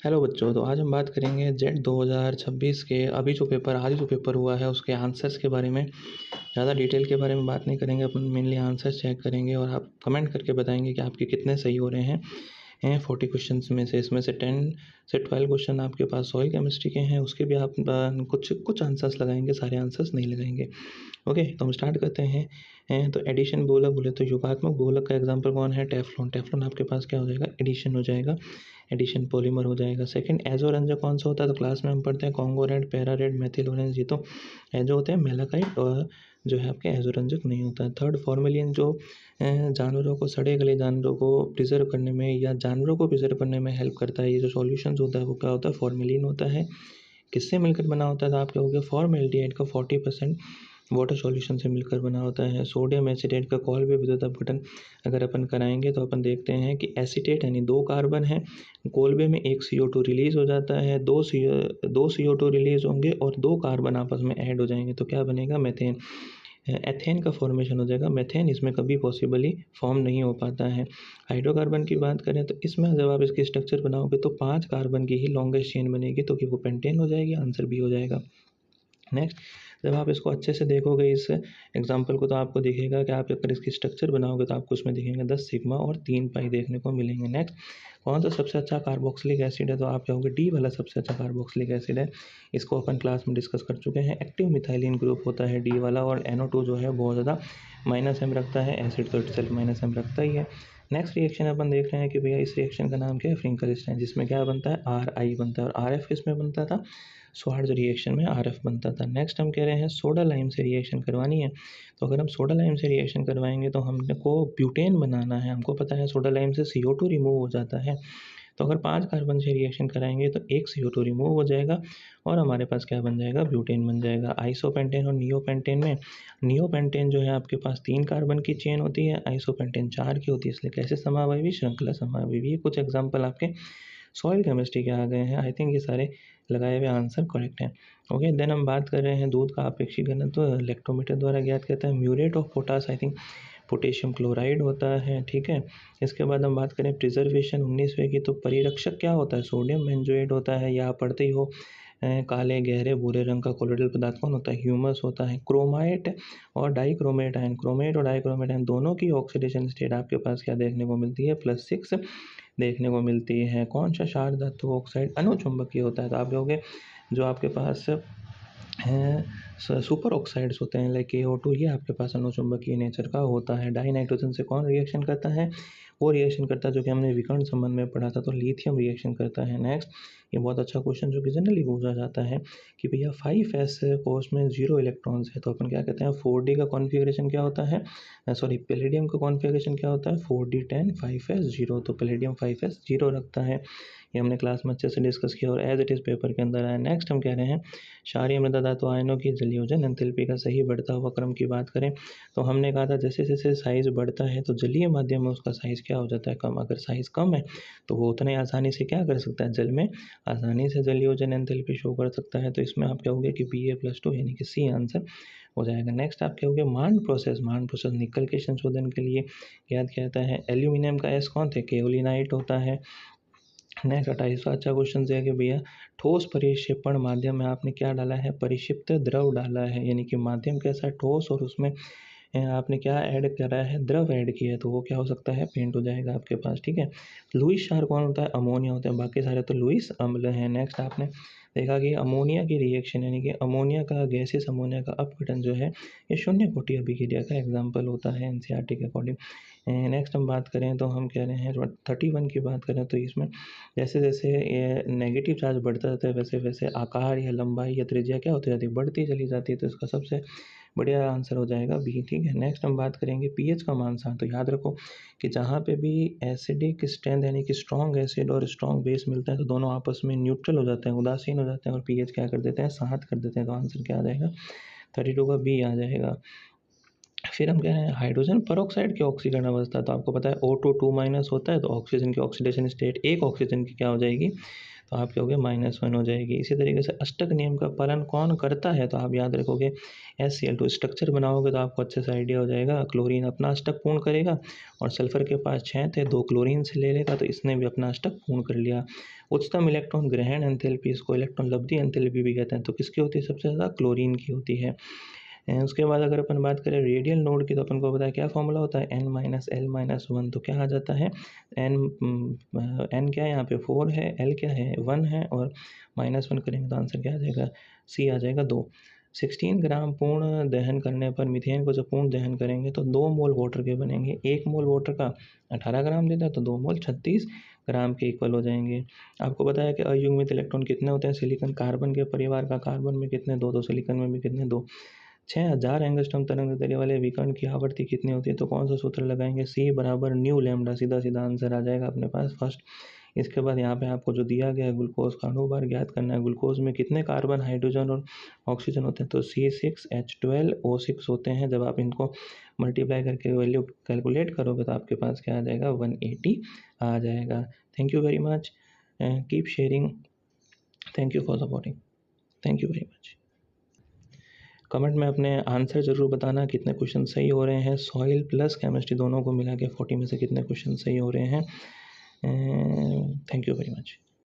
Hello बच्चों, तो आज हम बात करेंगे जेट 2026 के अभी जो पेपर आज जो पेपर हुआ है उसके आंसर्स के बारे में। ज़्यादा डिटेल के बारे में बात नहीं करेंगे, अपन मेनली आंसर्स चेक करेंगे और आप कमेंट करके बताएंगे कि आपके कितने सही हो रहे हैं 40 क्वेश्चन में से। इसमें से 10 से 12 क्वेश्चन आपके पास सॉइल केमिस्ट्री के हैं, उसके भी आप कुछ आंसर्स लगाएंगे, सारे आंसर्स नहीं लगाएंगे। ओके, तो हम स्टार्ट करते हैं। तो एडिशन बोले तो युगात्मक बोलक का एग्जांपल कौन है? टेफ्लॉन। टेफ्लॉन आपके पास क्या हो जाएगा? एडिशन हो जाएगा, एडिशन पॉलीमर हो जाएगा। सेकंड, एजो रंजक कौन सा होता है? तो क्लास में हम पढ़ते हैं Congo red, para red, methyl orange. ये तो एजो होते हैं, मेलाकाइट और जो है आपके एजो रंजक नहीं होता है। थर्ड, फॉर्मेलिन जो जानवरों को, सड़े गले जानवरों को प्रिजर्व करने में या जानवरों को प्रिजर्व करने में हेल्प करता है। ये जो सॉल्यूशंस होता है वो क्या होता है? फॉर्मेलिन होता है। किससे मिलकर बना होता है? तो आप कहोगे फॉर्मेल्डिहाइड का 40% वाटर सॉल्यूशन से मिलकर बना होता है। सोडियम एसीटेट का कॉलवे विद्युत अपघटन अगर अपन कराएंगे तो अपन देखते हैं कि एसीटेट यानी 2 कार्बन है, कोलबे में एक CO2 रिलीज हो जाता है, दो CO2 रिलीज होंगे और 2 कार्बन आपस में ऐड हो जाएंगे तो क्या बनेगा? मेथेन। एथेन का फॉर्मेशन हो जाएगा। मेथेन इसमें कभी पॉसिबली फॉर्म नहीं हो पाता है। हाइड्रोकार्बन की बात करें तो इसमें जब आप इसकी स्ट्रक्चर बनाओगे तो 5 कार्बन की ही लॉन्गेस्ट चेन बनेगी, तो कि वो पेंटेन हो जाएगी। आंसर बी हो जाएगा। नेक्स्ट, जब आप इसको अच्छे से देखोगे इस एग्जाम्पल को तो आपको दिखेगा कि आप अगर इसकी स्ट्रक्चर बनाओगे तो आपको उसमें दिखेंगे 10 सिग्मा और 3 पाई देखने को मिलेंगे। नेक्स्ट, कौन सा सबसे अच्छा कार्बोक्सिलिक एसिड है? तो आप कहोगे डी वाला सबसे अच्छा कार्बोक्सिलिक एसिड है। इसको अपन क्लास में डिस्कस कर चुके हैं। एक्टिव मिथाइलिन ग्रुप होता है डी वाला, और NO2 जो है बहुत ज़्यादा -M रखता है। एसिड तो इटसेल्फ -M रखता ही है। नेक्स्ट रिएक्शन अपन देख रहे हैं कि भैया इस रिएक्शन का नाम क्या है? फ्रिंकल-स्टाइन, जिसमें क्या बनता है? RI बनता है। और RF किस में बनता था? स्वार्ज रिएक्शन में RF बनता था। नेक्स्ट हम कह रहे हैं सोडा लाइम से रिएक्शन करवानी है, तो अगर हम सोडा लाइम से रिएक्शन करवाएंगे तो हमको ब्यूटेन बनाना है। हमको पता है सोडा लाइम से CO2 रिमूव हो जाता है, तो अगर 5 कार्बन से रिएक्शन कराएंगे तो 1 CO2 रिमूव हो जाएगा और हमारे पास क्या बन जाएगा? ब्यूटेन बन जाएगा। आइसोपेंटेन और नियोपेंटेन में, नियोपेंटेन जो है आपके पास 3 कार्बन की चेन होती है, आइसोपेंटेन 4 की होती है, इसलिए कैसे समावयवी? श्रृंखला समावयवी। ये कुछ एग्जाम्पल आपके सॉइल केमिस्ट्री के आ गए हैं। आई थिंक ये सारे लगाए हुए आंसर करेक्ट हैं। ओके, देन हम बात कर रहे हैं दूध का अपेक्षित घनत्व तो इलेक्ट्रोमीटर द्वारा ज्ञात करते हैं। Muriate of potash, I think potassium chloride होता है। ठीक है, इसके बाद हम बात करें प्रिजर्वेशन 19वें की, तो परिरक्षक क्या होता है? सोडियम बेंजोएट होता है, या आप पढ़ते ही हो काले गहरे भूरे रंग का कोलोइडल पदार्थ कौन होता है? ह्यूमस होता है। क्रोमाइट और डाइक्रोमेट आयन, क्रोमेट और डाइक्रोमेट आयन दोनों की ऑक्सीडेशन स्टेट आपके पास क्या देखने को मिलती है? +6 देखने को मिलती है। कौन सा क्षार धातु ऑक्साइड अनुचुंबकीय होता है? तो आप कहोगे जो आपके पास हैं सुपर ऑक्साइड्स होते हैं लाइक KO2, ये आपके पास अनुचुंबकीय नेचर का होता है। डाई नाइट्रोजन से कौन रिएक्शन करता है? वो रिएक्शन करता है जो कि हमने विकर्ण संबंध में पढ़ा था, तो लिथियम रिएक्शन करता है। नेक्स्ट, ये बहुत अच्छा क्वेश्चन जो कि जनरली पूछा जाता है कि भैया 5s कोर्स में 0 इलेक्ट्रॉन्स है, तो अपन क्या कहते हैं? 4D का कॉन्फ़िगरेशन क्या होता है? सॉरी, पैलेडियम का कॉन्फ़िगरेशन क्या होता है? 4D10 5s0, तो पैलेडियम 5s0 रखता है। ये हमने क्लास में अच्छे से डिस्कस किया और एज इट इज़ पेपर के अंदर आया। नेक्स्ट हम कह रहे हैं क्षारीय मृदा धातु आयनों की जलयोजन एंथैल्पी का सही बढ़ता हुआ क्रम की बात करें तो हमने कहा था जैसे जैसे साइज़ बढ़ता है तो जलीय माध्यम में उसका साइज़ क्या हो जाता है? कम। अगर साइज़ कम है तो वो उतने आसानी से क्या कर सकता है? जल में आसानी से जलयोजन एंथैल्पी शो कर सकता है। तो इसमें आप कहोगे कि Ba+2 यानी कि सी आंसर हो जाएगा। नेक्स्ट आप कहोगे मांड प्रोसेस, मांड प्रोसेस निकल के संशोधन के लिए याद किया जाता है। एल्यूमिनियम का S कौन थे? केओलिनाइट होता है। नेक्स्ट 28वां अच्छा क्वेश्चन है कि भैया ठोस परिक्षेपण माध्यम में आपने क्या डाला है? परिक्षिप्त द्रव डाला है, यानी कि माध्यम कैसा है? ठोस, और उसमें आपने क्या ऐड करा है? द्रव ऐड किया है, तो वो क्या हो सकता है? पेंट हो जाएगा आपके पास। ठीक है, लुईस क्षार कौन होता है? अमोनिया होता है, बाकी सारे तो लुईस अम्ल हैं। नेक्स्ट आपने देखा कि अमोनिया की रिएक्शन यानी कि अमोनिया का गैसेस अमोनिया का अपघटन जो है ये शून्य कोटि अभिक्रिया का एग्जाम्पल होता है NCERT के अकॉर्डिंग। नेक्स्ट हम बात करें तो हम कह रहे हैं 31 की बात करें तो इसमें जैसे जैसे ये नेगेटिव चार्ज बढ़ता जाता है वैसे वैसे आकार या लंबाई या त्रिज्या क्या होती जाती है? बढ़ती चली जाती है, तो इसका सबसे बढ़िया आंसर हो जाएगा बी। ठीक है, नेक्स्ट हम बात करेंगे पीएच का मान साथ। तो याद रखो कि जहाँ पे भी एसिडिक स्ट्रेंथ यानी कि स्ट्रॉन्ग एसिड और स्ट्रॉन्ग बेस मिलता है तो दोनों आपस में न्यूट्रल हो जाते हैं, उदासीन हो जाते हैं, और पीएच क्या कर देते हैं? 7 कर देते हैं। तो आंसर क्या आ जाएगा? 32 का बी आ जाएगा। फिर हम कह रहे हैं हाइड्रोजन पेरोक्साइड के ऑक्सीकरण अवस्था, तो आपको पता है O2 2- होता है, तो ऑक्सीजन की ऑक्सीडेशन स्टेट एक ऑक्सीजन की क्या हो जाएगी, तो आपके हो गए -1 हो जाएगी। इसी तरीके से अष्टक नियम का पालन कौन करता है, तो आप याद रखोगे HCl2 स्ट्रक्चर बनाओगे तो आपको अच्छे से आइडिया हो जाएगा। क्लोरीन अपना अष्टक पूर्ण करेगा और सल्फर के पास 6 थे, 2 क्लोरीन से ले लेगा, तो इसने भी अपना अष्टक पूर्ण कर लिया। उच्चतम इलेक्ट्रॉन ग्रहण एंथैल्पी, इसको इलेक्ट्रॉन लब्धि एंथैल्पी भी कहते हैं, तो किसकी होती है सबसे ज़्यादा, क्लोरीन की होती है। उसके बाद अगर अपन बात करें रेडियल नोड की, तो अपन को पता है क्या फॉर्मूला होता है, n-l-1, तो क्या आ जाता है n क्या है यहाँ पे 4 है, l क्या है 1 है, और -1 करेंगे तो आंसर क्या आ जाएगा, C आ जाएगा 2। 16 ग्राम पूर्ण दहन करने पर मीथेन को जब पूर्ण दहन करेंगे तो 2 मोल वाटर के बनेंगे। 1 मोल वाटर का 18 ग्राम देता है, तो 2 मोल 36 ग्राम के इक्वल हो जाएंगे। आपको पता है कि अयुग्मित इलेक्ट्रॉन कितने होते हैं सिलिकॉन, कार्बन के परिवार का कार्बन में कितने, 2, तो सिलिकॉन में भी कितने, 2। 6000 एंगस्ट्रॉम तरंग दैर्ध्य वाले विकर्ण की आवृत्ति कितनी होती है, तो कौन सा सूत्र लगाएंगे, C बराबर न्यू लैम्डा, सीधा सीधा आंसर आ जाएगा अपने पास फर्स्ट। इसके बाद यहाँ पे आपको जो दिया गया है ग्लूकोज का अणु भार ज्ञात करना है। ग्लूकोज में कितने कार्बन, हाइड्रोजन और ऑक्सीजन होते हैं, तो C6H12O6 होते हैं। जब आप इनको मल्टीप्लाई करके वैल्यू कैलकुलेट करोगे तो आपके पास क्या आ जाएगा, 180 आ जाएगा। Thank you very much, keep sharing, thank you for supporting, thank you very much. Comment में अपने आंसर ज़रूर बताना कितने क्वेश्चन सही हो रहे हैं, सॉइल प्लस केमिस्ट्री दोनों को मिला के 40 में से कितने क्वेश्चन सही हो रहे हैं। Thank you very much.